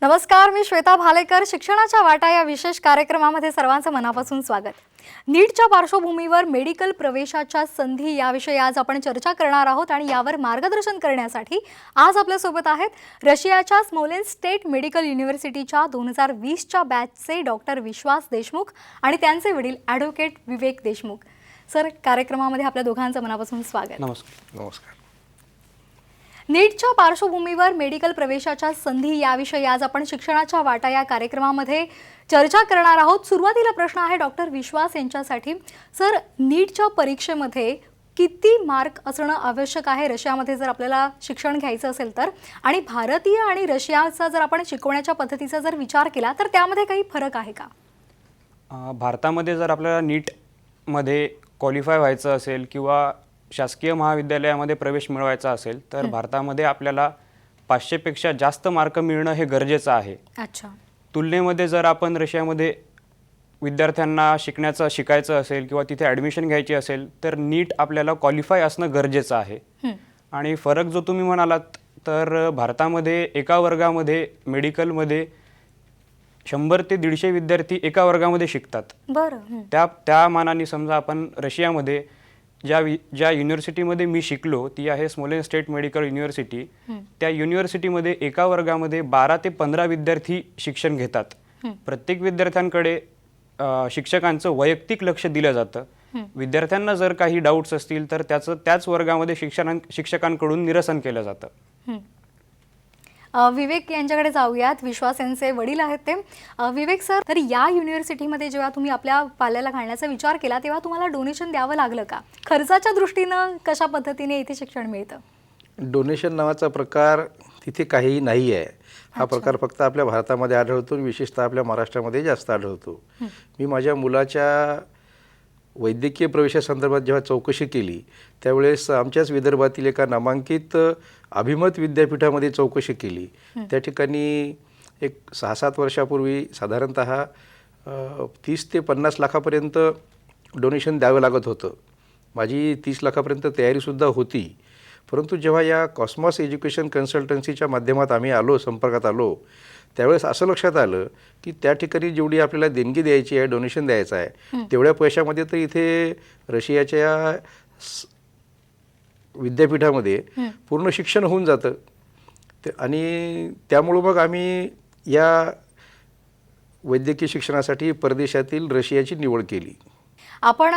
नमस्कार, मी श्वेता भालेकर. शिक्षणाच्या वाटा या विशेष कार्यक्रमामध्ये सर्वांचं मनापासून स्वागत. नीटच्या पार्श्वभूमीवर मेडिकल प्रवेशाच्या संधी याविषयी आज आपण चर्चा करणार आहोत आणि यावर मार्गदर्शन करण्यासाठी आज आपल्यासोबत आहेत रशियाच्या स्मोलेन्स्क स्टेट मेडिकल युनिव्हर्सिटीच्या 2020च्या बॅचचे डॉक्टर विश्वास देशमुख आणि त्यांचे वडील ॲडव्होकेट विवेक देशमुख. सर, कार्यक्रमामध्ये आपल्या दोघांचं मनापासून स्वागत. नमस्कार. नीटच्या पार्श्वभूमीवर मेडिकल प्रवेशाच्या संधी याविषयी आज आपण शिक्षणाच्या वाटा या कार्यक्रमामध्ये चर्चा करणार आहोत. सुरुवातीला प्रश्न आहे डॉक्टर विश्वास यांच्यासाठी. सर, नीटच्या परीक्षेमध्ये किती मार्क असणं आवश्यक आहे रशियामध्ये जर आपल्याला शिक्षण घ्यायचं असेल तर, आणि भारतीय आणि रशियाचा जर आपण शिकवण्याच्या पद्धतीचा जर विचार केला तर त्यामध्ये काही फरक आहे का? भारतामध्ये जर आपल्याला नीटमध्ये क्वालिफाय व्हायचं असेल किंवा शासकीय महाविद्यालयामध्ये प्रवेश मिळवायचा असेल तर भारतामध्ये आपल्याला 500 पेक्षा जास्त मार्क मिळणं हे गरजेचं आहे. अच्छा. तुलनेमध्ये जर आपण रशियामध्ये विद्यार्थ्यांना शिकायचं असेल किंवा तिथे ॲडमिशन घ्यायची असेल तर नीट आपल्याला क्वालिफाय असणं गरजेचं आहे. आणि फरक जो तुम्ही म्हणालात तर भारतामध्ये एका वर्गामध्ये मेडिकलमध्ये 100 ते 150 विद्यार्थी एका वर्गामध्ये शिकतात. बरं. त्या मानाने समजा आपण रशियामध्ये ज्या युनिव्हर्सिटीमध्ये मी शिकलो ती आहे स्मोलेन्स्क स्टेट मेडिकल युनिव्हर्सिटी. त्या युनिव्हर्सिटीमध्ये एका वर्गामध्ये 12 ते 15 विद्यार्थी शिक्षण घेतात. प्रत्येक विद्यार्थ्यांकडे शिक्षकांचं वैयक्तिक लक्ष दिलं जातं. विद्यार्थ्यांना जर काही डाऊट्स असतील तर त्याच वर्गामध्ये शिक्षकांकडून निरसन केलं जातं. विवेक यांच्याकडे जाऊयात. विश्वास यांचे वडील आहेत ते. विवेक सर, तर या युनिव्हर्सिटीमध्ये जेव्हा तुम्ही आपल्या पाल्याला घालण्याचा विचार केला तेव्हा तुम्हाला डोनेशन द्यावं लागलं का? खर्चाच्या दृष्टीनं कशा पद्धतीने इथे शिक्षण मिळतं? डोनेशन नावाचा प्रकार तिथे काहीही नाही आहे. हा प्रकार फक्त आपल्या भारतामध्ये आढळतो, विशेषतः आपल्या महाराष्ट्रामध्ये जास्त आढळतो. मी माझ्या मुलाच्या वैद्यकीय प्रवेशासंदर्भात जेव्हा चौकशी केली त्यावेळेस आमच्याच विदर्भातील एका नामांकित अभिमत विद्यापीठामध्ये चौकशी केली. त्या ठिकाणी एक 6-7 वर्षापूर्वी साधारणतः 30 ते 50 लाखापर्यंत डोनेशन द्यावं लागत होतं. माझी 30 लाखापर्यंत तयारीसुद्धा होती. परंतु जेव्हा या कॉस्मॉस एज्युकेशन कन्सल्टन्सीच्या माध्यमात आम्ही संपर्कात आलो त्यावेळेस असं लक्षात आलं की त्या ठिकाणी जेवढी आपल्याला देणगी द्यायची आहे, डोनेशन द्यायचं आहे, तेवढ्या पैशामध्ये तर इथे रशियाच्या विद्यापीठामध्ये पूर्ण शिक्षण होऊन जातं. आणि त्यामुळं मग आम्ही या वैद्यकीय शिक्षणासाठी परदेशातील रशियाची निवड केली. आपण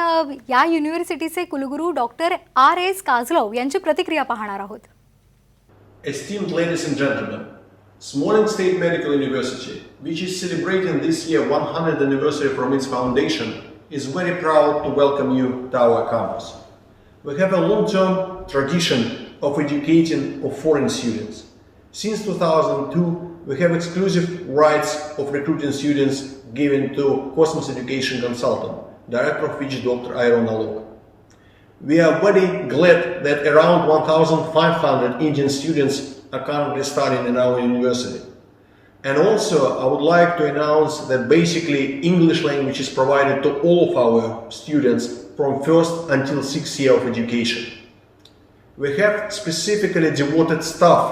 या युनिव्हर्सिटीचे कुलगुरू डॉक्टर R.S. काझलोव यांची प्रतिक्रिया पाहणार आहोत. Esteemed ladies and gentlemen, Smolensk State Medical University, which is celebrating this year 100th anniversary from its foundation, is very proud to welcome you to our campus. We have a long-term tradition of educating of foreign students. Since 2002, we have exclusive rights of recruiting students given to Cosmos Education Consultant, director of which Dr. Iron Nalog. We are very glad that around 1,500 Indian students are currently studying in our university. And also, I would like to announce that basically English language is provided to all of our students from first until 6th year of education. We have specifically devoted staff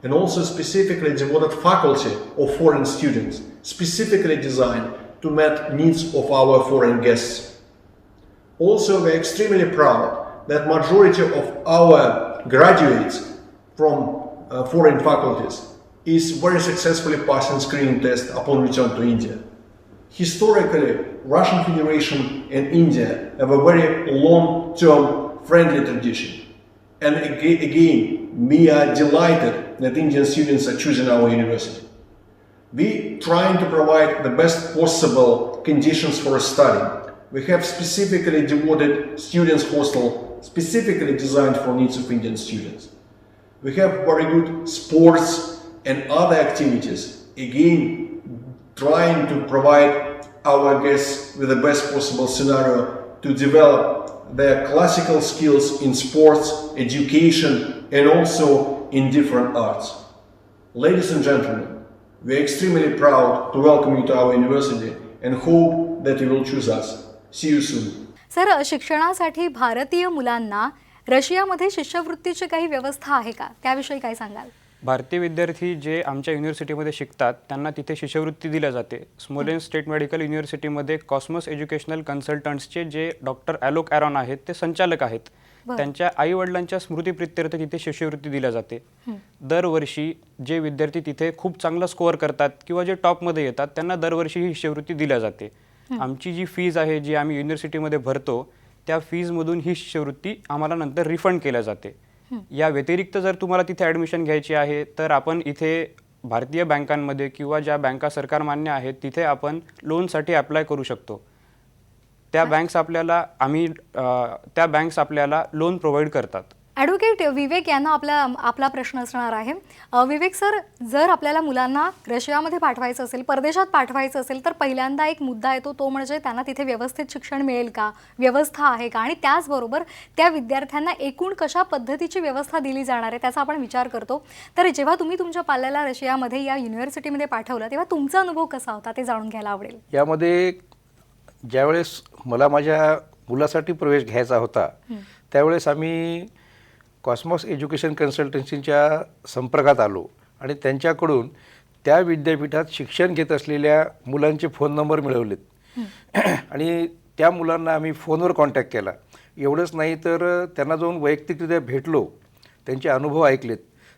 and also specifically devoted faculty of foreign students, specifically designed to meet needs of our foreign guests. Also, we are extremely proud that majority of our graduates from foreign faculties is very successfully passing screening test upon return to India. Historically, Russian Federation and India have a very long-term friendly tradition. And again, we are delighted that Indian students are choosing our university. We trying to provide the best possible conditions for study. We have specifically devoted students hostel specifically designed for needs of Indian students. We have very good sports and other activities, again trying to provide our guests with the best possible scenario to develop their classical skills in sports, education, and also in different arts. Ladies and gentlemen, we are extremely proud to welcome you to our university and hope that you will choose us. See you soon. Sir, शिक्षणासाठी भारतीय मुलांना रशियामध्ये शिष्यवृत्तीची काही व्यवस्था आहे का? त्याविषयी काय सांगाल? भारतीय विद्यार्थी जे आमच्या युनिव्हर्सिटीमध्ये शिकतात त्यांना तिथे शिष्यवृत्ती दिल्या जाते. स्मोलेन्स्क स्टेट मेडिकल युनिव्हर्सिटीमध्ये कॉस्मॉस एज्युकेशनल कन्सल्टंट्सचे जे डॉक्टर ॲलोक ॲरॉन आहेत ते संचालक आहेत. त्यांच्या आईवडिलांच्या स्मृतीप्रित्यर्थ तिथे शिष्यवृत्ती दिल्या जाते. दरवर्षी जे विद्यार्थी तिथे खूप चांगला स्कोअर करतात किंवा जे टॉपमध्ये येतात त्यांना दरवर्षी ही शिष्यवृत्ती दिल्या जाते. आमची जी फीज आहे जी आम्ही युनिव्हर्सिटीमध्ये भरतो त्या फीजमधून ही शिष्यवृत्ती आम्हाला नंतर रिफंड केल्या जाते. या व्यतिरिक्त जर तुम्हाला तिथे ॲडमिशन घ्यायची आहे तर आपण इथे भारतीय बँकांमध्ये किंवा ज्या बँका सरकारमान्य आहेत तिथे आपण लोनसाठी अप्लाय करू शकतो. त्या बँक्स आपल्याला लोन प्रोव्हाइड करतात. ॲडव्होकेट विवेक यांना आपला प्रश्न असणार आहे. विवेक सर, जर आपल्याला मुलांना रशियामध्ये पाठवायचं असेल, परदेशात पाठवायचं असेल तर पहिल्यांदा एक मुद्दा येतो तो म्हणजे त्यांना तिथे व्यवस्थित शिक्षण मिळेल का, व्यवस्था आहे का, आणि त्याचबरोबर त्या विद्यार्थ्यांना एकूण कशा पद्धतीची व्यवस्था दिली जाणार आहे त्याचा आपण विचार करतो. तर जेव्हा तुम्ही तुमच्या पाल्याला रशियामध्ये या युनिव्हर्सिटीमध्ये पाठवलं तेव्हा तुमचा अनुभव कसा होता ते जाणून घ्यायला आवडेल. यामध्ये ज्यावेळेस मला माझ्या मुलासाठी प्रवेश घ्यायचा होता त्यावेळेस आम्ही कॉस्मॉस एज्युकेशन कन्सल्टन्सीच्या संपर्कात आलो आणि त्यांच्याकडून त्या विद्यापीठात शिक्षण घेत असलेल्या मुलांचे फोन नंबर मिळवलेत आणि त्या मुलांना आम्ही फोनवर कॉन्टॅक्ट केला. एवढंच नाही तर त्यांना जाऊन वैयक्तिकरित्या भेटलो, त्यांचे अनुभव ऐकलेत,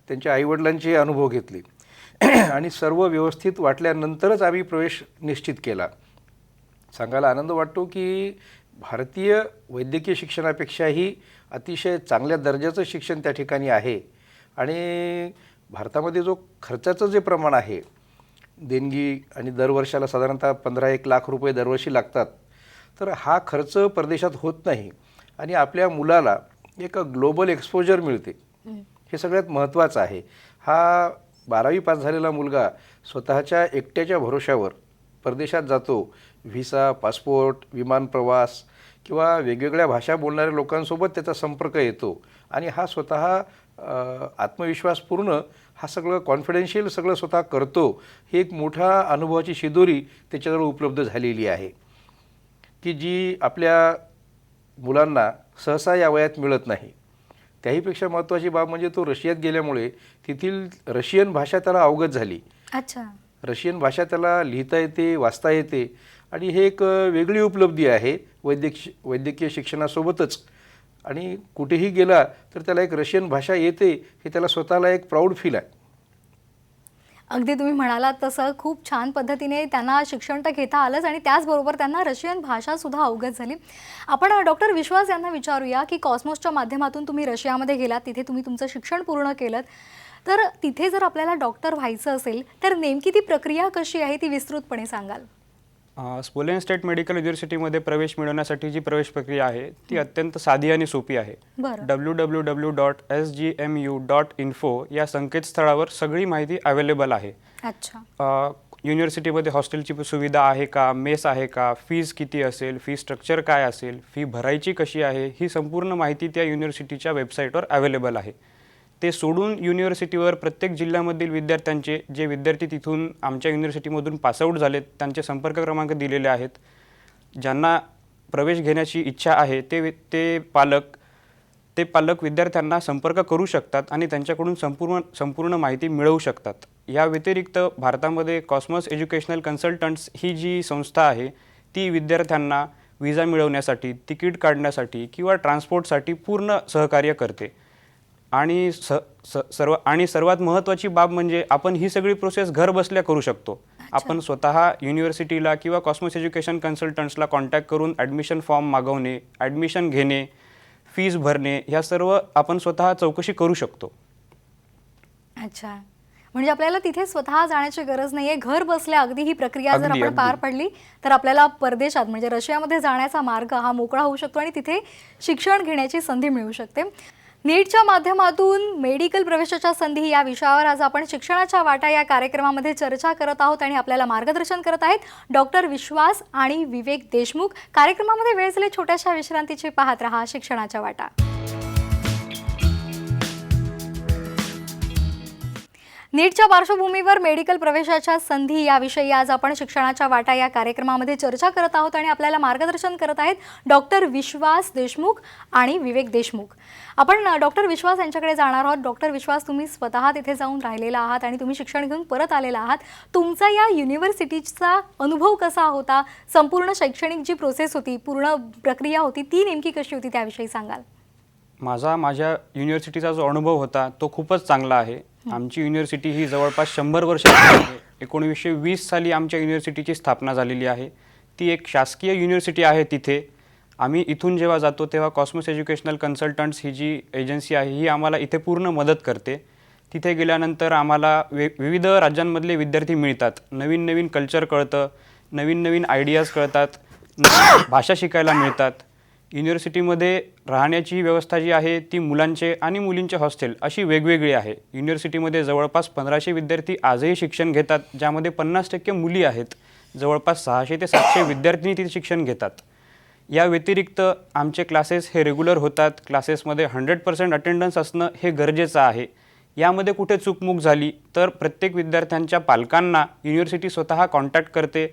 त्यांच्या आईवडिलांचे अनुभव घेतले आणि सर्व व्यवस्थित वाटल्यानंतरच आम्ही प्रवेश निश्चित केला. सांगायला आनंद वाटतो की भारतीय वैद्यकीय शिक्षणापेक्षाही अतिशय चांगल्या दर्जाचं शिक्षण त्या ठिकाणी आहे आणि भारतामध्ये जो खर्चाचं जे प्रमाण आहे, देणगी आणि दरवर्षाला साधारणतः 15-1 लाख रुपये दरवर्षी लागतात, तर हा खर्च परदेशात होत नाही आणि आपल्या मुलाला एक ग्लोबल एक्सपोजर मिळते. हे सगळ्यात महत्त्वाचं आहे. हा 12वी पास झालेला मुलगा स्वतःच्या एकट्याच्या भरोशावर परदेशात जातो. व्हिसा, पासपोर्ट, विमान प्रवास किंवा वेगवेगळ्या भाषा बोलणाऱ्या लोकांसोबत त्याचा संपर्क येतो आणि हा स्वतः आत्मविश्वासपूर्ण हा सगळं कॉन्फिडेन्शियल सगळं स्वतः करतो. ही एक मोठा अनुभवाची शिदोरी त्याच्याजवळ उपलब्ध झालेली आहे की जी आपल्या मुलांना सहसा या वयात मिळत नाही. त्याहीपेक्षा महत्त्वाची बाब म्हणजे तो रशियात गेल्यामुळे तेथील रशियन भाषा त्याला अवगत झाली. अच्छा. रशियन भाषा त्याला लिहिता येते, वाचता येते आणि हे एक वेगळी उपलब्धी आहे वैद्यकीय शिक्षणासोबतच. आणि कुठेही गेला तर त्याला एक रशियन भाषा येते हे त्याला स्वतःला एक प्राऊड फील आहे. अगदी तुम्ही म्हणालात तसं खूप छान पद्धतीने त्यांना शिक्षण तर घेता आलंच आणि त्याचबरोबर त्यांना रशियन भाषासुद्धा अवगत झाली. आपण डॉक्टर विश्वास यांना विचारूया की कॉस्मॉसच्या माध्यमातून तुम्ही रशियामध्ये गेलात, तिथे तुम्ही तुमचं शिक्षण पूर्ण केलं, तर तिथे जर आपल्याला डॉक्टर व्हायचं असेल तर नेमकी ती प्रक्रिया कशी आहे ती विस्तृतपणे सांगाल. स्मोलेन्स्क स्टेट मेडिकल युनिव्हर्सिटीमध्ये प्रवेश मिळवण्यासाठी जी प्रवेश प्रक्रिया आहे ती अत्यंत साधी आणि सोपी आहे. www.sgmu.info या संकेतस्थळावर सगळी माहिती अवेलेबल आहे. अच्छा. युनिव्हर्सिटीमध्ये हॉस्टेलची सुविधा आहे का, मेस आहे का, फीज किती असेल, फी स्ट्रक्चर काय असेल, फी भरायची कशी आहे, ही संपूर्ण माहिती त्या युनिव्हर्सिटीच्या वेबसाईटवर अवेलेबल आहे. ते सोडून युनिव्हर्सिटीवर प्रत्येक जिल्ह्यामधील विद्यार्थ्यांचे जे विद्यार्थी तिथून आमच्या युनिव्हर्सिटीमधून पासआउट झालेत त्यांचे संपर्क क्रमांक दिलेले आहेत. ज्यांना प्रवेश घेण्याची इच्छा आहे ते पालक विद्यार्थ्यांना संपर्क करू शकतात आणि त्यांच्याकडून संपूर्ण माहिती मिळवू शकतात. या व्यतिरिक्त भारतामध्ये कॉस्मॉस एज्युकेशनल कन्सल्टंट्स ही जी संस्था आहे ती विद्यार्थ्यांना विजा मिळवण्यासाठी, तिकीट काढण्यासाठी किंवा ट्रान्सपोर्टसाठी पूर्ण सहकार्य करते. आणि सर्वात महत्त्वाची बाब म्हणजे आपण ही सगळी प्रोसेस घर बसल्या करू शकतो. आपण स्वतः युनिव्हर्सिटीला किंवा कॉस्मॉस एज्युकेशन कन्सल्टंट्सला कॉन्टॅक्ट करून ॲडमिशन फॉर्म मागवणे, ॲडमिशन घेणे, फीज भरणे ह्या सर्व आपण स्वतः चौकशी करू शकतो. अच्छा. म्हणजे आपल्याला तिथे स्वतः जाण्याची गरज नाही आहे, घर बसल्या अगदी ही प्रक्रिया जर आपण पार पडली तर आपल्याला परदेशात म्हणजे रशियामध्ये जाण्याचा मार्ग हा मोकळा होऊ शकतो आणि तिथे शिक्षण घेण्याची संधी मिळू शकते. नीटच्या माध्यमातून मेडिकल प्रवेशाच्या संधी या विषयावर आज आपण शिक्षणाच्या वाटा या कार्यक्रमामध्ये चर्चा करत आहोत आणि आपल्याला मार्गदर्शन करत आहेत डॉक्टर विश्वास आणि विवेक देशमुख. कार्यक्रमामध्ये वेळ झाली छोट्याशा विश्रांतीची. पाहत रहा शिक्षणाच्या वाटा. नीटच्या पार्श्वभूमीवर मेडिकल प्रवेशाच्या संधी याविषयी आज आपण शिक्षणाच्या वाटा या कार्यक्रमामध्ये चर्चा करत आहोत आणि आपल्याला मार्गदर्शन करत आहेत डॉक्टर विश्वास देशमुख आणि विवेक देशमुख. आपण डॉक्टर विश्वास यांच्याकडे जाणार आहोत. डॉक्टर विश्वास, तुम्ही स्वतः तिथे जाऊन राहिलेला आहात आणि तुम्ही शिक्षण घेऊन परत आलेला आहात. तुमचा या युनिव्हर्सिटीचा अनुभव कसा होता? संपूर्ण शैक्षणिक जी प्रोसेस होती, पूर्ण प्रक्रिया होती, ती नेमकी कशी होती त्याविषयी सांगाल? माझ्या युनिव्हर्सिटीचा जो अनुभव होता तो खूपच चांगला आहे. आमची युनिव्हर्सिटी ही जवळपास 100 वर्षांची आहे. 1920 साली आमच्या युनिव्हर्सिटीची स्थापना झालेली आहे. ती एक शासकीय युनिव्हर्सिटी आहे. तिथे आम्ही इथून जेव्हा जातो तेव्हा कॉस्मोस एज्युकेशनल कन्सल्टंट्स ही जी एजन्सी आहे ही आम्हाला इथे पूर्ण मदत करते. तिथे गेल्यानंतर आम्हाला विविध राज्यांमधले विद्यार्थी मिळतात. नवीन नवीन कल्चर कळतं, नवीन नवीन आयडियाज कळतात, भाषा शिकायला मिळतात. युनिव्हर्सिटीमध्ये राहण्याची व्यवस्था जी आहे ती मुलांचे आणि मुलींचे हॉस्टेल अशी वेगवेगळी आहे. युनिव्हर्सिटीमध्ये जवळपास 1500 विद्यार्थी आजही शिक्षण घेतात, ज्यामध्ये 50% मुली आहेत. जवळपास 600 ते 700 विद्यार्थिनी तिथे शिक्षण घेतात. या व्यतिरिक्त आमचे क्लासेस हे रेग्युलर होतात. क्लासेसमध्ये 100% अटेंडन्स असणं हे गरजेचं आहे. यामध्ये कुठे चूकमूक झाली तर प्रत्येक विद्यार्थ्यांच्या पालकांना युनिव्हर्सिटी स्वतः कॉन्टॅक्ट करते.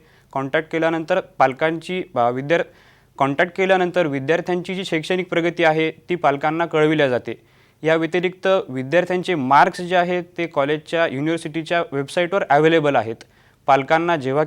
कॉन्टॅक्ट केल्यानंतर विद्यार्थ्यांची जी शैक्षणिक प्रगती आहे ती पालकांना कळविल्या जाते. या व्यतिरिक्त विद्यार्थ्यांचे मार्क्स जे आहेत ते कॉलेजच्या युनिव्हर्सिटीच्या वेबसाईटवर अवेलेबल आहेत. पालकांना जेव्हा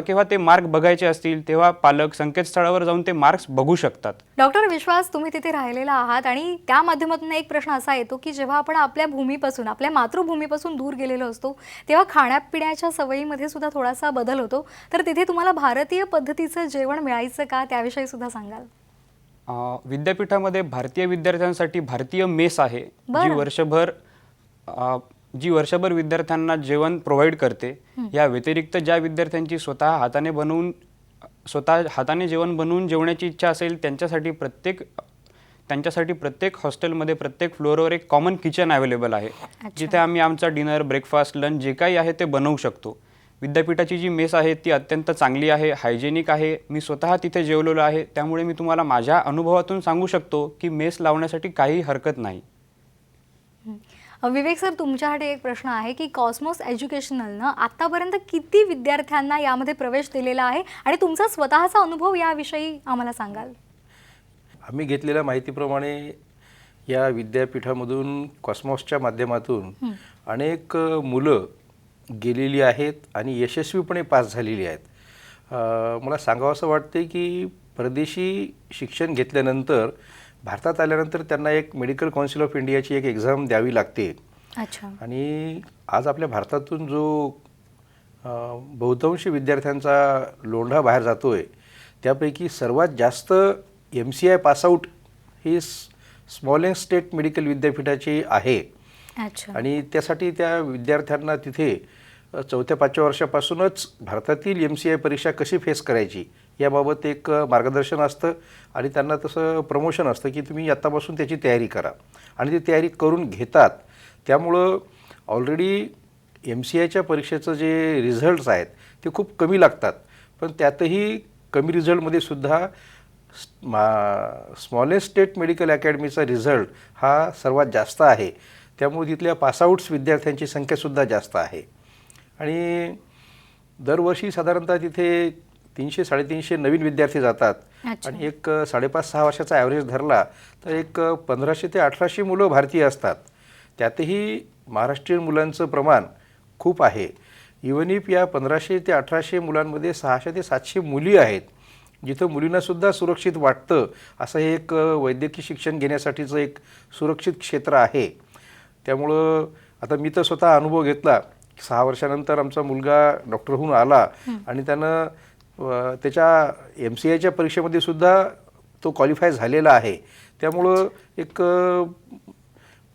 केव्हा ते मार्क बघायचे असतील तेव्हा पालक संकेतस्थळावर जाऊन ते मार्क्स बघू शकतात. डॉक्टर विश्वास, तुम्ही तिथे राहिलेला आहात आणि त्या माध्यमातून एक प्रश्न असा येतो की जेव्हा आपण आपल्या भूमीपासून, आपल्या मातृभूमीपासून दूर गेलेलो असतो तेव्हा खाण्यापिण्याच्या सवयीमध्ये सुद्धा थोडासा बदल होतो. तर तिथे तुम्हाला भारतीय पद्धतीचं जेवण मिळायचं का, त्याविषयी सुद्धा सांगाल? विद्यापीठामध्ये भारतीय विद्यार्थ्यांसाठी भारतीय मेस आहे, जी वर्षभर विद्यार्थ्यांना जेवण प्रोव्हाइड करते. या व्यतिरिक्त ज्या विद्यार्थ्यांची स्वतः हाताने जेवण बनवून जेवण्याची इच्छा असेल त्यांच्यासाठी प्रत्येक हॉस्टेलमध्ये प्रत्येक फ्लोअरवर एक कॉमन किचन अवेलेबल आहे, जिथे आम्ही आमचा डिनर, ब्रेकफास्ट, लंच जे काही आहे ते बनवू शकतो. विद्यापीठाची जी मेस आहे ती अत्यंत चांगली आहे, हायजेनिक आहे. मी स्वतः तिथे जेवलेलो आहे, त्यामुळे मी तुम्हाला माझ्या अनुभवातून सांगू शकतो की मेस लावण्यासाठी काही हरकत नाही. विवेक सर, तुमच्यासाठी एक प्रश्न आहे की कॉस्मोस एज्युकेशनलनं आतापर्यंत किती विद्यार्थ्यांना यामध्ये प्रवेश दिलेला आहे आणि तुमचा स्वतःचा अनुभव याविषयी आम्हाला सांगाल? आम्ही घेतलेल्या माहितीप्रमाणे या विद्यापीठामधून कॉस्मॉसच्या माध्यमातून अनेक मुलं गेलेली आहेत आणि यशस्वीपणे पास झालेली आहेत. मला सांगावं असं वाटते की परदेशी शिक्षण घेतल्यानंतर भारतात आल्यानंतर त्यांना एक मेडिकल काउन्सिल ऑफ इंडियाची एक एक्झाम द्यावी लागते. अच्छा. आणि आज आपल्या भारतातून जो बहुतांशी विद्यार्थ्यांचा लोंढा बाहेर जातो आहे त्यापैकी सर्वात जास्त MCI पासआउट ही स्मॉलेस्ट स्टेट मेडिकल विद्यापीठाची आहे. अच्छा. आणि त्यासाठी त्या विद्यार्थ्यांना तिथे 4-5व्या वर्षापासूनच भारतातील MCI परीक्षा कशी फेस करायची याबाबत एक मार्गदर्शन असतं आणि त्यांना तसं प्रमोशन असतं की तुम्ही आत्तापासून त्याची तयारी करा आणि ती तयारी करून घेतात. त्यामुळं ऑलरेडी MCIच्या परीक्षेचं जे रिझल्ट्स आहेत ते खूप कमी लागतात, पण त्यातही कमी रिझल्टमध्ये सुद्धा स्मॉलेस्ट स्टेट मेडिकल अकॅडमीचा रिझल्ट हा सर्वात जास्त आहे. त्यामुळे तिथल्या पासआउट्स विद्यार्थ्यांची संख्यासुद्धा जास्त आहे. आणि दरवर्षी साधारणतः तिथे 300-350 नवीन विद्यार्थी जातात. आणि एक 5.5-6 वर्षाचा ॲव्हरेज धरला तर एक 1500 ते 1800 मुलं भारतीय असतात. त्यातही महाराष्ट्रीयन मुलांचं प्रमाण खूप आहे. इवन इफ या 1500 ते 1800 मुलांमध्ये 600 ते 700 मुली आहेत, जिथं मुलींनासुद्धा सुरक्षित वाटतं असं हे एक वैद्यकीय शिक्षण घेण्यासाठीचं एक सुरक्षित क्षेत्र आहे. त्यामुळं आता मी तर स्वतः अनुभव घेतला. 6 वर्षानंतर आमचा मुलगा डॉक्टर होऊन आला आणि त्यानं त्याच्या MCIच्या परीक्षेमध्ये सुद्धा तो क्वालिफाय झालेला आहे. त्यामुळं एक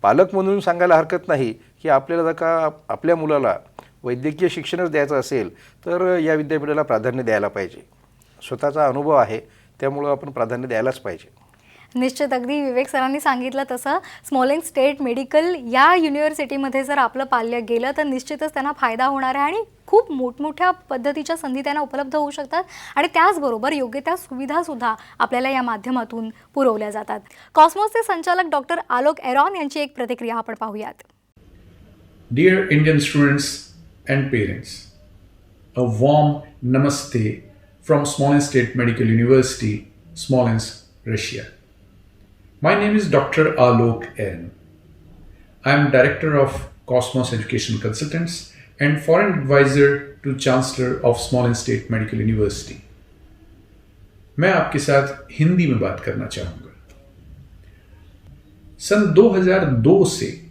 पालक म्हणून सांगायला हरकत नाही की आपल्याला जर का आपल्या मुलाला वैद्यकीय शिक्षणच द्यायचं असेल तर या विद्यापीठाला प्राधान्य द्यायला पाहिजे. स्वतःचा अनुभव आहे त्यामुळं आपण प्राधान्य द्यायलाच पाहिजे. निश्चित, अगदी विवेक सरांनी सांगितलं तसं स्मॉलेस्ट स्टेट मेडिकल या युनिव्हर्सिटीमध्ये जर आपलं पाल्य गेलं तर निश्चितच त्यांना फायदा होणार आहे आणि खूप मोठमोठ्या पद्धतीच्या संधी त्यांना उपलब्ध होऊ शकतात आणि त्याचबरोबर योग्य त्या सुविधासुद्धा आपल्याला या माध्यमातून पुरवल्या जातात. कॉस्मोसचे संचालक डॉक्टर आलोक एरॉन यांची एक प्रतिक्रिया आपण पाहूयात. Dear Indian students and parents, a warm namaste from Smolensk State Medical University, Smolensk, Russia. My name is Dr. Alok N. I am Director of Cosmos Education Consultants and Foreign Advisor to Chancellor of Smolensk State Medical University. मैं आपके साथ हिंदी में बात करना चाहूँगा। सन 2002 से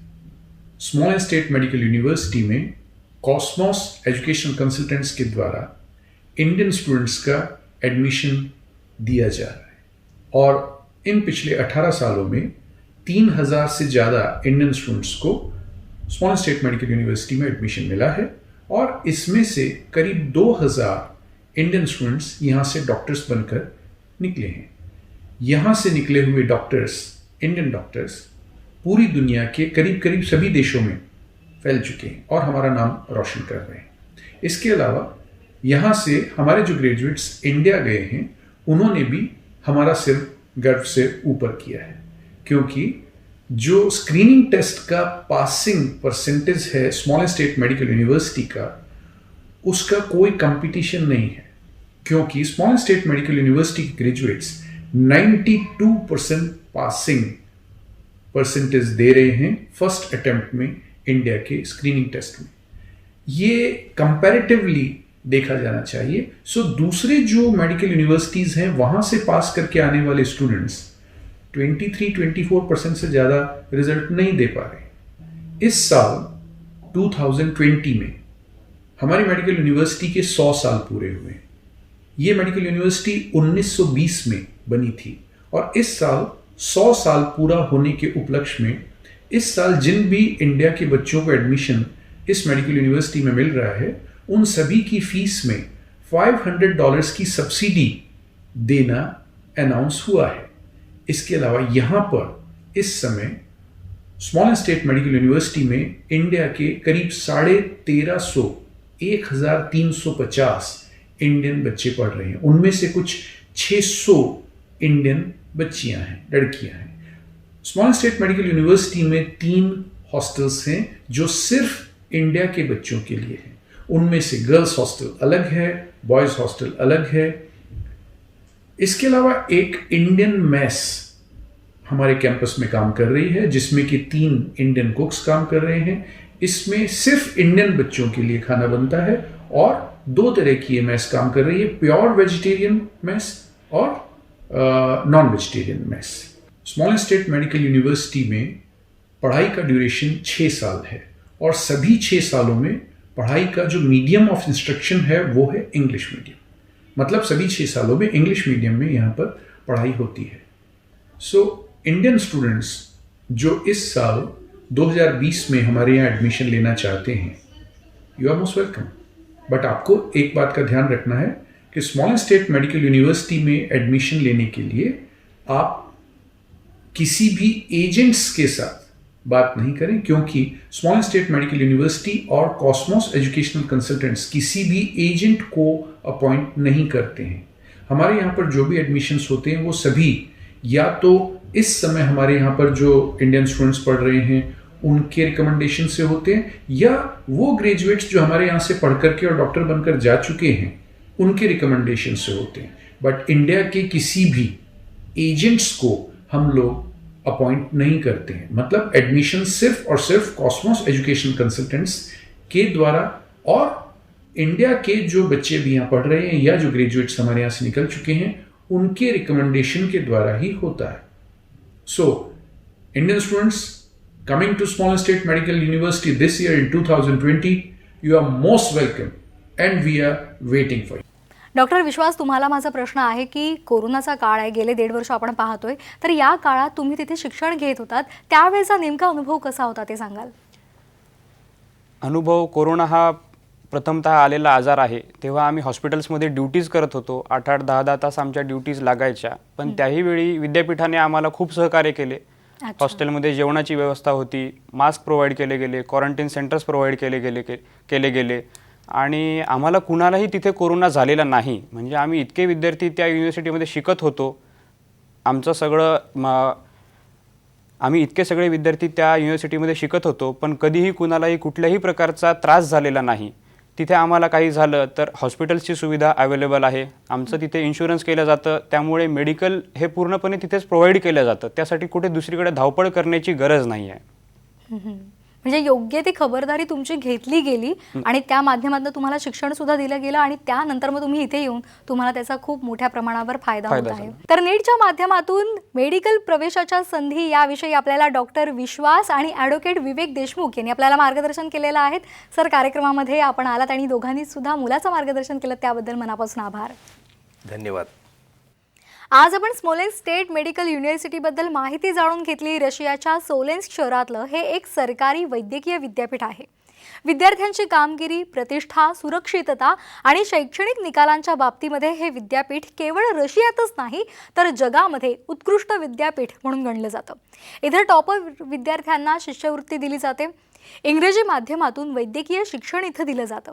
स्मॉलेंस्क state medical university में Cosmos education consultants के द्वारा Indian students का एडमिशन दिया जा रहा है और इन पिछले 18 सालों में 3000 से ज़्यादा इंडियन स्टूडेंट्स को स्मॉलेंस्क स्टेट मेडिकल यूनिवर्सिटी में एडमिशन मिला है और इसमें से करीब 2000 इंडियन स्टूडेंट्स यहाँ से डॉक्टर्स बनकर निकले हैं। यहाँ से निकले हुए डॉक्टर्स, इंडियन डॉक्टर्स, पूरी दुनिया के करीब करीब सभी देशों में फैल चुके हैं और हमारा नाम रोशन कर रहे हैं। इसके अलावा यहाँ से हमारे जो ग्रेजुएट्स इंडिया गए हैं उन्होंने भी हमारा सिर गर्व से ऊपर किया है, क्योंकि जो स्क्रीनिंग टेस्ट का पासिंग परसेंटेज है स्मॉलेंस्क स्टेट मेडिकल यूनिवर्सिटी का, उसका कोई कंपटीशन नहीं है, क्योंकि स्मॉलेंस्क स्टेट मेडिकल यूनिवर्सिटी के ग्रेजुएट्स 92% पासिंग परसेंटेज दे रहे हैं फर्स्ट अटेम्प्ट में इंडिया के स्क्रीनिंग टेस्ट में। ये कंपैरेटिवली देखा जाना चाहिए। सो दूसरे जो मेडिकल यूनिवर्सिटीज हैं वहां से पास करके आने वाले स्टूडेंट्स 23-24% से ज़्यादा रिजल्ट नहीं दे पा रहे। इस साल 2020 में हमारी मेडिकल यूनिवर्सिटी के 100 साल पूरे हुए। ये मेडिकल यूनिवर्सिटी 1920 में बनी थी और इस साल 100 साल पूरा होने के उपलक्ष्य में इस साल जिन भी इंडिया के बच्चों को एडमिशन इस मेडिकल यूनिवर्सिटी में मिल रहा है उन सभी की फीस में $500 की सब्सिडी देना अनाउंस हुआ है। इसके अलावा यहाँ पर इस समय स्मॉलेंस्क स्टेट मेडिकल यूनिवर्सिटी में इंडिया के करीब 1350 इंडियन बच्चे पढ़ रहे हैं। उनमें से कुछ 600 इंडियन बच्चियां हैं, लड़कियां हैं। स्मॉलेंस्क स्टेट मेडिकल यूनिवर्सिटी में 3 हॉस्टल्स हैं जो सिर्फ इंडिया के बच्चों के लिए हैं। उनमें से गर्ल्स हॉस्टल अलग है, बॉयज हॉस्टल अलग है। इसके अलावा एक इंडियन मेस हमारे कैंपस में काम कर रही है जिसमें कि 3 इंडियन कुक्स काम कर रहे हैं। इसमें सिर्फ इंडियन बच्चों के लिए खाना बनता है और 2 तरह की ये मेस काम कर रही है, प्योर वेजिटेरियन मेस और non vegetarian mess. Smolensk state medical university में पढ़ाई का ड्यूरेशन 6 साल है और सभी 6 सालों में पढ़ाई का जो मीडियम ऑफ इंस्ट्रक्शन है वो है इंग्लिश मीडियम। मतलब सभी 6 सालों में इंग्लिश मीडियम में यहाँ पर पढ़ाई होती है। सो इंडियन स्टूडेंट्स जो इस साल 2020 में हमारे यहाँ एडमिशन लेना चाहते हैं, you are most welcome. But आपको एक बात का ध्यान रखना है कि स्मॉलेंस्क स्टेट मेडिकल यूनिवर्सिटी में एडमिशन लेने के लिए आप किसी भी एजेंट्स के साथ बात नहीं करें, क्योंकि स्मॉलेंस्क स्टेट मेडिकल यूनिवर्सिटी और कॉस्मोस एजुकेशनल कंसल्टेंट्स किसी भी एजेंट को अपॉइंट नहीं करते हैं। हमारे यहाँ पर जो भी एडमिशन्स होते हैं वो सभी या तो इस समय हमारे यहाँ पर जो इंडियन स्टूडेंट्स पढ़ रहे हैं उनके रिकमेंडेशन से होते हैं, या वो ग्रेजुएट्स जो हमारे यहाँ से पढ़ करके और डॉक्टर बनकर जा चुके हैं उनके रिकमेंडेशन से होते हैं। बट इंडिया के किसी भी एजेंट्स को हम लोग अपॉइंट नहीं करते हैं। मतलब एडमिशन सिर्फ और सिर्फ कॉस्मोस एजुकेशन कंसल्टेंट्स के द्वारा और इंडिया के जो बच्चे भी यहाँ पढ़ रहे हैं या जो ग्रेजुएट्स हमारे यहाँ से निकल चुके हैं उनके रिकमेंडेशन के द्वारा ही होता है। So Indian students coming to Smolensk State Medical University this year in 2020, you are most welcome and we are waiting for you. Doctor Vishwas, तुम्हाला माझा प्रश्न आहे की कोरोनाचा काळ आहे, गेले 1.5 वर्ष आपण पाहतोय, तर या काळात तुम्ही तिथे शिक्षण घेत होतात, त्यावेळेचा नेमका अनुभव कसा होता ते सांगाल? अनुभव, कोरोना हा प्रथमतः आलेला आजार आहे तेव्हा आम्ही हॉस्पिटल्समध्ये ड्युटीज करत होतो। 8-8, 10-10 तास आमच्या ड्युटीज लागायच्या, पण त्याही वेळी विद्यापीठाने आम्हाला खूप सहकार्य केले। हॉस्टेलमध्ये जेवणाची व्यवस्था होती, मास्क प्रोव्हाइड केले गेले, क्वारंटाईन सेंटर्स प्रोव्हाइड केले गेले आणि आम्हाला कुणालाही तिथे कोरोना झालेला नाही। म्हणजे आम्ही इतके विद्यार्थी त्या युनिव्हर्सिटीमध्ये शिकत होतो, आमचं सगळं आम्ही इतके सगळे विद्यार्थी त्या युनिव्हर्सिटीमध्ये शिकत होतो, पण कधीही कुणालाही कुठल्याही प्रकारचा त्रास झालेला नाही. तिथे आम्हाला काही झालं तर हॉस्पिटल्सची सुविधा अवेलेबल आहे. आमचं तिथे इन्शुरन्स केलं जातं, त्यामुळे मेडिकल हे पूर्णपणे तिथेच प्रोव्हाइड केलं जातं. त्यासाठी कुठे दुसरीकडे धावपळ करण्याची गरज नाही आहे. म्हणजे योग्य ती खबरदारी तुमची घेतली गेली आणि त्या माध्यमातून तुम्हाला शिक्षण सुद्धा दिलं गेलं आणि त्यानंतर मग तुम्ही इथे येऊन तुम्हाला त्याचा खूप मोठ्या प्रमाणावर फायदा होत आहे. तर नीटच्या माध्यमातून मेडिकल प्रवेशाच्या संधी याविषयी आपल्याला डॉक्टर विश्वास आणि ॲडव्होकेट विवेक देशमुख यांनी आपल्याला मार्गदर्शन केलेलं आहे. सर, कार्यक्रमामध्ये आपण आलात आणि दोघांनी सुद्धा मुलाचं मार्गदर्शन केलं, त्याबद्दल मनापासून आभार. धन्यवाद. आज आपण स्मोलेन्स्क स्टेट मेडिकल युनिव्हर्सिटीबद्दल माहिती जाणून घेतली. रशियाच्या सोलेन्स्क शहरातलं हे एक सरकारी वैद्यकीय विद्यापीठ आहे. विद्यार्थ्यांची कामगिरी, प्रतिष्ठा, सुरक्षितता आणि शैक्षणिक निकालांच्या बाबतीमध्ये हे विद्यापीठ केवळ रशियातच नाही तर जगामध्ये उत्कृष्ट विद्यापीठ म्हणून गणलं जातं. इथे टॉपर विद्यार्थ्यांना शिष्यवृत्ती दिली जाते. इंग्रजी माध्यमातून वैद्यकीय शिक्षण इथं दिलं जातं.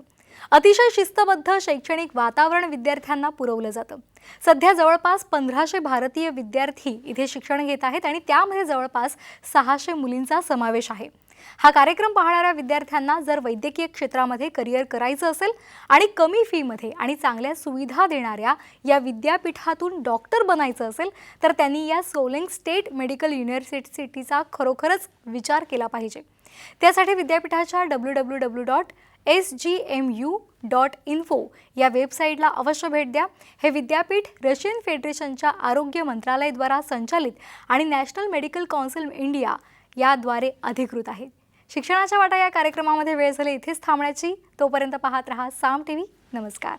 अतिशय शिस्तबद्ध शैक्षणिक वातावरण विद्यार्थ्यांना पुरवलं जातं. सध्या जवळपास 1500 भारतीय विद्यार्थी इथे शिक्षण घेत आहेत आणि त्यामध्ये जवळपास 600 मुलींचा समावेश आहे. हा कार्यक्रम पाहणाऱ्या विद्यार्थ्यांना जर वैद्यकीय क्षेत्रामध्ये करिअर करायचं असेल आणि कमी फीमध्ये आणि चांगल्या सुविधा देणाऱ्या या विद्यापीठातून डॉक्टर बनायचं असेल तर त्यांनी या सोलेन्स्क स्टेट मेडिकल युनिव्हर्सिटीचा खरोखरच विचार केला पाहिजे. त्यासाठी विद्यापीठाच्या www.sgmu.info या वेबसाईटला अवश्य भेट द्या. हे विद्यापीठ रशियन फेडरेशनच्या आरोग्य मंत्रालयाद्वारा संचालित आणि नॅशनल मेडिकल काउन्सिल इंडिया याद्वारे अधिकृत आहे. शिक्षणाच्या वाटा या कार्यक्रमामध्ये वेळ झाली इथेच थांबण्याची. तोपर्यंत पाहत रहा साम टीव्ही. नमस्कार.